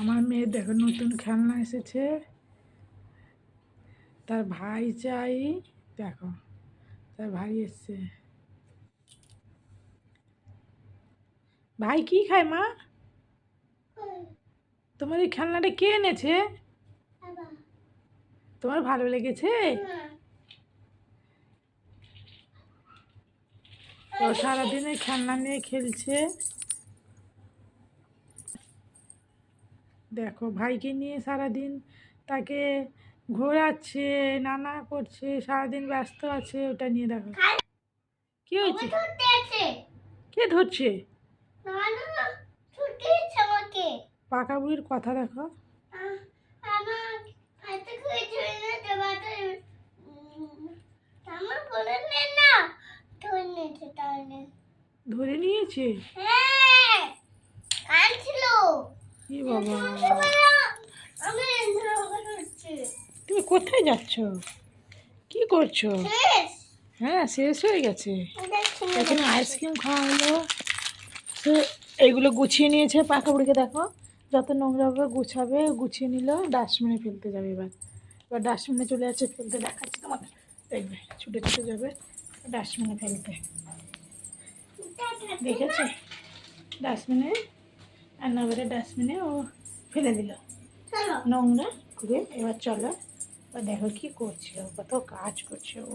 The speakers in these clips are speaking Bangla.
আমার মেয়ে দেখো নতুন খেলনা এসেছে, তার ভাই চাই। দেখো তার ভাই এসছে। ভাই কি খায় মা? তোমার এই খেলনাটা কে এনেছে? তোমার ভালো লেগেছে? তো সারাদিন এই খেলনা নিয়ে খেলছে। দেখো ভাইকে নিয়ে সারাদিন তাকে ঘোরাচ্ছে, নানা করছে, সারাদিন ব্যস্ত আছে ওটা নিয়ে। দেখো কি হয়েছে, কে ধরছে? পাকা বুড়ির কথা দেখো। ধরে নিয়েছে? কি বাবা, তুমি কোথায় যাচ্ছ? কি করছো? হ্যাঁ শেষ হয়ে গেছে। এখানে আইসক্রিম খাওয়া হলো। তো এইগুলো গুছিয়ে নিয়েছে পাকা বুড়িকে। দেখো যত নোংরা হবে গুছাবে, গুছিয়ে নিল, ডাস্টবিনে ফেলতে যাবে। এবার ডাস্টবিনে চলে যাচ্ছে ফেলতে, দেখাচ্ছি তোমাকে। দেখবে ছুটে ছুটে যাবে ডাস্টবিনে ফেলতে। দেখেছে ডাস্টবিনে, রান্নাঘরে ডাস্টবিনে ও ফেলে দিল নোংরা করে। এবার চলো, এবার দেখো কি করছে, ও কত কাজ করছে। ও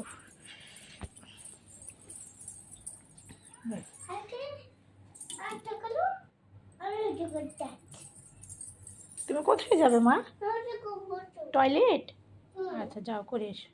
তুমি কোথায় যাবে মা? টয়লেট? আচ্ছা যাও করে এসো।